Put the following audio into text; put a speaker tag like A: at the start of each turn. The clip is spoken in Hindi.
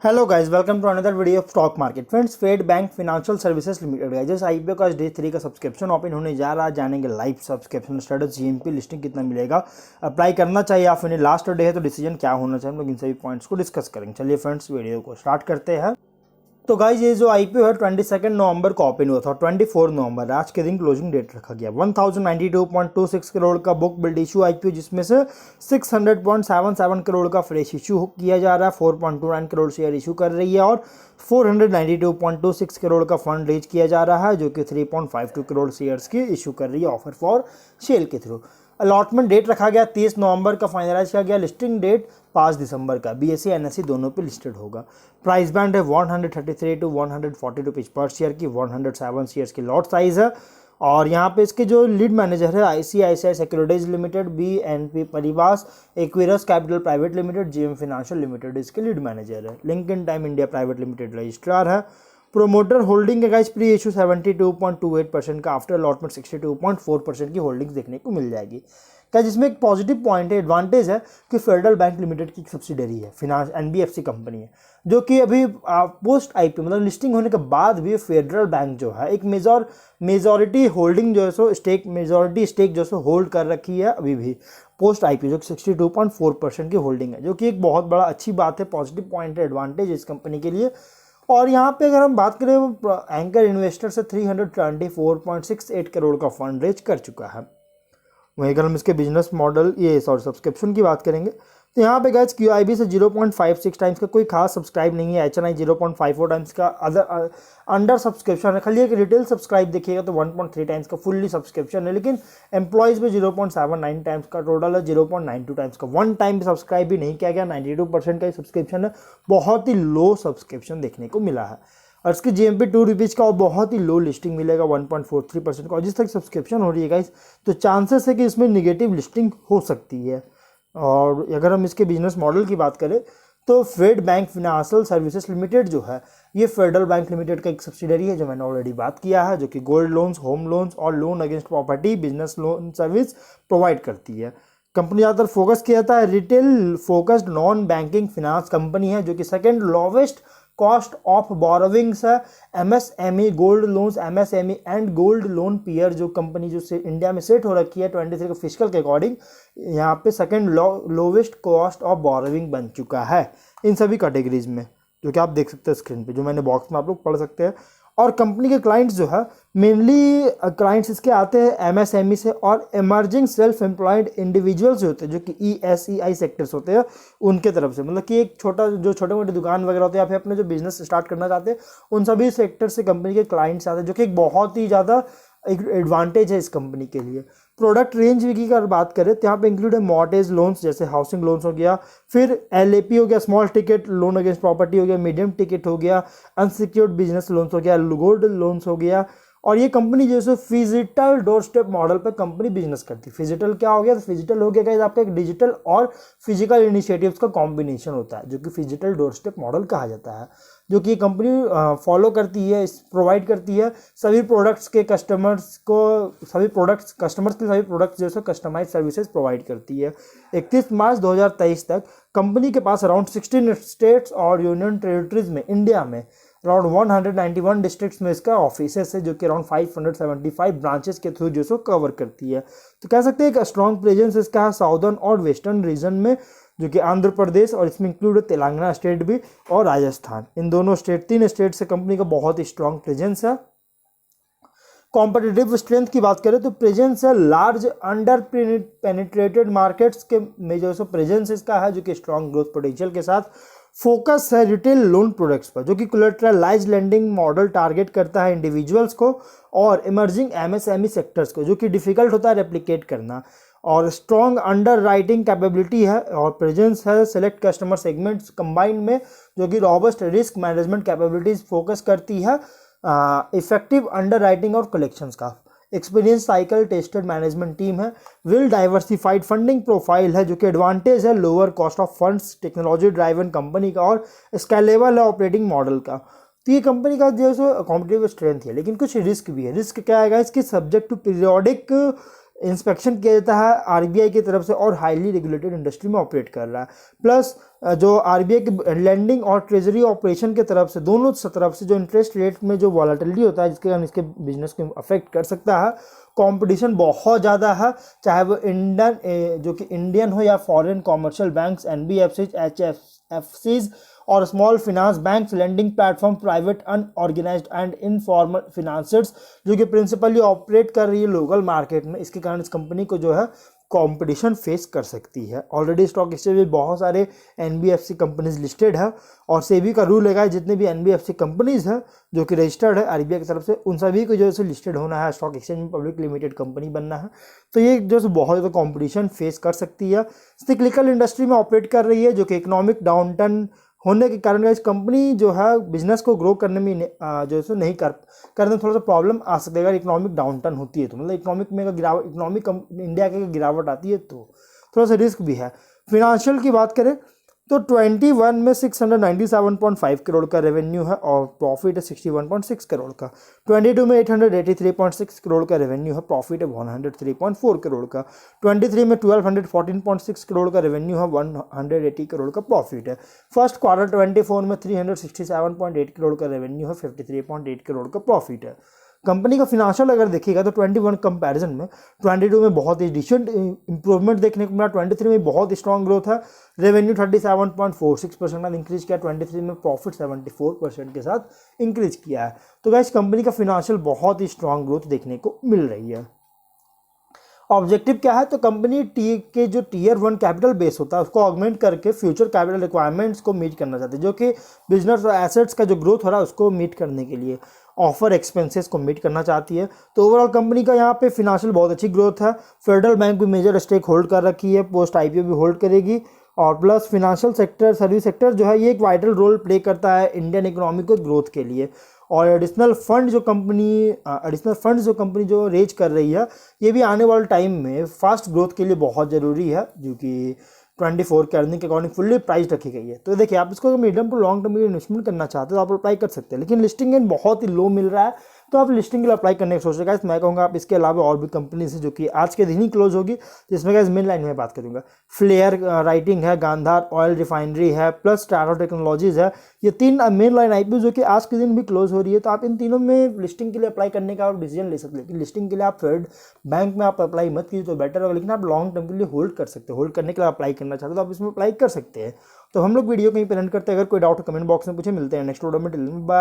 A: Hello guys, welcome to another video of stock market. Friends, Fed bank financial services limited है जैसे आईपीओ का डे 3 का सब्सक्रिप्शन ओपन होने जा रहा है। जानेंगे live subscription status, GMP listing कितना मिलेगा, अप्लाई करना चाहिए या फिर लास्ट डे है तो डिसीजन क्या होना चाहिए, हम लोग इन सभी पॉइंट्स को डिस्कस करेंगे। चलिए फ्रेंड्स, वीडियो को स्टार्ट करते हैं। तो गाइज ये जो आईपीओ है 22 नवंबर को ओपन हुआ था और 24 नवंबर आज के दिन क्लोजिंग डेट रखा गया। 1092.26 करोड़ का बुक बिल्ड इशू आईपीओ, जिसमें से 600.77 करोड़ का फ्रेश इशू किया जा रहा है। 4.29 करोड़ शेयर इशू कर रही है और 492.26 करोड़ का फंड रेज किया जा रहा है, जो कि 3.52 करोड़ शेयर्स की इशू कर रही है ऑफर फॉर सेल के थ्रू। अलॉटमेंट डेट रखा गया 30 नवंबर का, फाइनलाइज किया गया। लिस्टिंग डेट 5 दिसंबर का। बीएसई एनएसई दोनों पे लिस्टेड होगा। प्राइस बैंड है 133 टू 140 रुपीज़ पर शेयर की। 107 शेयर्स की लॉट साइज है। और यहाँ पे इसके जो लीड मैनेजर है ICICI Securities Limited, BNP Paribas, Equirus Capital Private Limited, GM Financial Limited इसके लीड मैनेजर है। Link Intime India private limited registrar है। प्रोमोटर होल्डिंग है गाइस प्री इशू 72.28% का, आफ्टर अलॉटमेंट 62.4% की होल्डिंग्स देखने को मिल जाएगी। क्या जिसमें एक पॉजिटिव पॉइंट है, एडवांटेज है कि फेडरल बैंक लिमिटेड की एक सब्सिडरी है, फिनांस एनबीएफसी कंपनी है, जो कि अभी पोस्ट आईपीओ मतलब लिस्टिंग होने के बाद भी फेडरल बैंक जो है एक मेजॉरिटी होल्डिंग जो है सो मेजॉरिटी स्टेक जो है होल्ड कर रखी है अभी भी पोस्ट आईपीओ, जो कि 62.4% की होल्डिंग है, जो कि एक बहुत बड़ा अच्छी बात है, पॉजिटिव पॉइंट है, एडवांटेज इस कंपनी के लिए। और यहाँ पे अगर हम बात करें, एंकर इन्वेस्टर से 324.68 करोड़ का फंड रेज कर चुका है। वहीं अगर हम इसके बिजनेस मॉडल सब्सक्रिप्शन की बात करेंगे तो यहाँ पे गाइस क्यूआईबी से 0.56 टाइम्स का कोई खास सब्सक्राइब नहीं है। एचएनआई 0.54 टाइम्स का अदर अंडर सब्सक्रिप्शन है। खाली एक रिटेल सब्सक्राइब देखिएगा तो 1.3 टाइम्स का फुल्ली सब्सक्रिप्शन है, लेकिन एम्प्लॉयज़ में 0.79 टाइम्स का टोटल है। 0.92 टाइम्स का वन टाइम सब्सक्राइब भी नहीं किया गया। 92% का ही सब्सक्रिप्शन है। बहुत ही लो सब्सक्रिप्शन देखने को मिला है। और इसकी जीएमपी 2 रुपीज़ का और बहुत ही लो लिस्टिंग मिलेगा 1.43% का। और जिस तक सब्सक्रिप्शन हो रही है गाइस, तो चांसेस है कि इसमें निगेटिव लिस्टिंग हो सकती है। और अगर हम इसके बिजनेस मॉडल की बात करें तो Fed bank financial services limited जो है ये फेडरल बैंक लिमिटेड का एक सब्सिडरी है, जो मैंने ऑलरेडी बात किया है, जो कि गोल्ड लोन्स, होम लोन्स और loan against property business loan service provide करती है। कंपनी ज़्यादातर फोकस किया जाता है retail focused non banking finance company है, जो कि second lowest cost of borrowings है। MSME gold loans, MSME and gold loan peer जो कंपनी जो से इंडिया में सेट हो रखी है 23 के फिस्कल के अकॉर्डिंग, यहाँ पे second lowest cost of borrowing बन चुका है इन सभी कैटेगरीज में, जो कि आप देख सकते हैं स्क्रीन पे, जो मैंने बॉक्स में आप लोग पढ़ सकते हैं। और कंपनी के क्लाइंट्स जो है मेनली क्लाइंट्स इसके आते हैं एमएसएमई से और इमर्जिंग सेल्फ एम्प्लॉयड इंडिविजुअल्स होते हैं, जो कि ईएसईआई सेक्टर्स होते हैं उनके तरफ से। मतलब कि एक छोटे मोटे दुकान वगैरह होते हैं या फिर अपने जो बिजनेस स्टार्ट करना चाहते हैं, उन सभी सेक्टर से कंपनी के क्लाइंट्स आते हैं, जो कि एक बहुत ही ज़्यादा एक एडवांटेज है इस कंपनी के लिए। प्रोडक्ट रेंज की अगर बात करें तो यहाँ पे इंक्लूड है मॉर्टेज लोन्स, जैसे हाउसिंग लोन्स हो गया, फिर एलएपी हो गया, small ticket loan against property हो गया, मीडियम टिकट हो गया, अनसिक्योर्ड बिजनेस लोन्स हो गया, गोल्ड लोन्स हो गया। और ये कंपनी जैसे फिजिटल डोर स्टेप मॉडल पर कंपनी बिजनेस करती है। फिजिटल क्या हो गया, तो फिजिटल हो गया गाइस आपका एक डिजिटल और फिजिकल इनिशिएटिव्स का कॉम्बिनेशन होता है, जो कि फिजिटल डोर स्टेप मॉडल कहा जाता है, जो कि कंपनी फॉलो करती है, प्रोवाइड करती है सभी प्रोडक्ट्स के कस्टमर्स को, सभी प्रोडक्ट्स जैसे कस्टमाइज सर्विसेज प्रोवाइड करती है। 31 मार्च 2023 तक कंपनी के पास अराउंड 16 स्टेट्स और यूनियन टेरिटरीज में इंडिया में अराउंड 191 डिस्ट्रिक्ट्स में इसका ऑफिसेस है, जो कि अराउंड 575 ब्रांचेस के थ्रू जो सो कवर करती है। तो कह सकते हैं एक स्ट्रॉन्ग प्रेजेंस इसका है साउदर्न और वेस्टर्न रीजन में, जो कि आंध्र प्रदेश और इसमें इंक्लूड है तेलंगाना स्टेट भी और राजस्थान। इन दोनों तीन स्टेट से कंपनी का बहुत ही स्ट्रॉन्ग प्रेजेंस है। कॉम्पिटिटिव स्ट्रेंथ की बात करें तो प्रेजेंस है लार्ज अंडर पेनिट्रेटेड मार्केट्स के में जो प्रेजेंस इसका है, जो कि स्ट्रॉन्ग ग्रोथ पोटेंशियल के साथ फोकस है रिटेल लोन प्रोडक्ट्स पर, जो कि कोलैटरलाइज्ड लेंडिंग मॉडल टारगेट करता है इंडिविजुअल्स को और इमर्जिंग एमएसएमई सेक्टर्स को, जो कि डिफिकल्ट होता है रेप्लिकेट करना। और स्ट्रॉन्ग अंडर राइटिंग कैपेबिलिटी है और प्रेजेंस है सेलेक्ट कस्टमर सेगमेंट्स कंबाइंड में, जो कि robust risk management capabilities focus करती है, इफेक्टिव अंडर राइटिंग और कलेक्शंस का। Experience cycle tested management team है। वेल डाइवर्सिफाइड फंडिंग प्रोफाइल है, जो कि एडवांटेज है lower cost of funds, technology driven company का और स्केलेबल है ऑपरेटिंग मॉडल का। तो ये कंपनी का जो है कॉम्पिटिटिव स्ट्रेंथ है, लेकिन कुछ रिस्क भी है। रिस्क क्या आएगा इसकी, सब्जेक्ट टू पीरियोडिक इंस्पेक्शन किया जाता है आरबीआई की तरफ से और हाईली रेगुलेटेड इंडस्ट्री में ऑपरेट कर रहा है। प्लस जो आरबीआई की लेंडिंग और ट्रेजरी ऑपरेशन के तरफ से दोनों तरफ से जो इंटरेस्ट रेट में जो वॉलेटिलिटी होता है जिसके कारण इसके बिजनेस को अफेक्ट कर सकता है। कंपटीशन बहुत ज़्यादा है, चाहे वो जो कि इंडियन हो या फॉरेन कॉमर्शियल बैंक्स, एनबीएफसीज, एचएफएफसीज और small finance banks, lending platform, private unorganised and informal financiers जो कि प्रिंसिपली ऑपरेट कर रही है लोकल मार्केट में। इसके कारण इस कंपनी को जो है कंपटीशन फेस कर सकती है। ऑलरेडी स्टॉक एक्सचेंज में बहुत सारे एनबीएफसी कंपनीज लिस्टेड है और सेबी का रूल है जितने भी एनबीएफसी कंपनीज है जो कि रजिस्टर्ड है आरबीआई की तरफ से, उन सभी को जो है लिस्टेड होना है स्टॉक एक्सचेंज में, पब्लिक लिमिटेड कंपनी बनना है। तो ये जो है बहुत ज़्यादा कॉम्पिटिशन फेस कर सकती है। सिक्लिकल इंडस्ट्री में ऑपरेट कर रही है जो कि इकोनॉमिक डाउनटर्न होने के कारण इस कंपनी जो है बिजनेस को ग्रो करने में जो है नहीं करने में थोड़ा सा प्रॉब्लम आ सकता है अगर इकोनॉमिक डाउनटर्न होती है तो, मतलब इकोनॉमिक में गिरावट, इंडिया के गिरावट आती है तो थोड़ा सा रिस्क भी है। फिनेंशियल की बात करें तो 21 में 697.5 करोड़ का रेवेन्यू है और प्रॉफिट है 61.6 करोड़ का। 22 में 883.6 करोड़ का रेवेन्यू है, प्रॉफिट है 103.4 करोड़ का। 23 में 1214.6 करोड़ का रेवेन्यू है, 180 करोड़ का प्रॉफिट है। फर्स्ट क्वार्टर 24 में 367.8 करोड़ का रेवेन्यू है, 53.8 करोड़ का प्रॉफिट है। कंपनी का फिनेंशियल अगर देखिएगा तो 21 कंपैरिजन में 22 में बहुत ही डिसेंट इंप्रूवमेंट देखने को मिला, 23 में बहुत स्ट्रॉन्ग ग्रोथ है। रेवेन्यू 37.46% इंक्रीज किया, 23 में प्रॉफिट 74% के साथ इंक्रीज किया है। तो गाइस कंपनी का फिनेंशियल बहुत ही स्ट्रॉन्ग ग्रोथ देखने को मिल रही है। ऑब्जेक्टिव क्या है तो कंपनी के जो टीयर 1 कैपिटल बेस होता है उसको ऑगमेंट करके फ्यूचर कैपिटल रिक्वायरमेंट्स को मीट करना चाहते हैं, जो कि बिजनेस और एसेट्स का जो ग्रोथ हो रहा है उसको मीट करने के लिए ऑफर एक्सपेंसेस को मीट करना चाहती है। तो ओवरऑल कंपनी का यहाँ पे फिनेंशियल बहुत अच्छी ग्रोथ है। फेडरल बैंक भी मेजर स्टेक होल्ड कर रखी है, पोस्ट आईपीओ भी होल्ड करेगी और plus financial sector, service sector जो है ये एक वाइटल रोल प्ले करता है इंडियन इकोनॉमी को ग्रोथ के लिए। और एडिशनल फंड जो कंपनी जो रेज कर रही है ये भी आने वाले टाइम में फास्ट ग्रोथ के लिए बहुत ज़रूरी है, जो कि 24 के अर्निंग के अकॉर्डिंग फुल्ली प्राइस रखी गई है। तो देखिए आप इसको मीडियम टू लॉन्ग टर्म में इन्वेस्टमेंट करना चाहते हो तो आप अप्लाई कर सकते हैं, लेकिन लिस्टिंग गेन बहुत ही लो मिल रहा है तो आप लिस्टिंग के लिए अप्लाई करने की सोच रहे हैं। मैं कहूँगा आप इसके अलावा और भी कंपनीज है जो कि आज के दिन ही क्लोज होगी, जिसमें गाइस मेन लाइन में बात करूँगा। फ्लेयर राइटिंग है, गांधार ऑयल रिफाइनरी है, प्लस स्टारो टेक्नोलॉजीज है। ये 3 मेन लाइन आईपीओ जो कि आज के दिन भी क्लोज हो रही है। तो आप इन तीनों में लिस्टिंग के लिए अप्लाई करने का आप डिसीजन ले सकते हैं, लेकिन लिस्टिंग के लिए आप फेड बैंक में आप अप्लाई मत कीजिए तो बेटर होगा, लेकिन आप लॉन्ग टर्म के लिए होल्ड कर सकते हैं। होल्ड करने के लिए अप्लाई करना चाहते हो तो आप इसमें अप्लाई कर सकते हैं। तो हम लोग वीडियो कहीं पर एंड करते हैं। अगर कोई डाउट कमेंट बॉक्स में पूछे, मिलते हैं नेक्स्ट वीडियो में। बाय।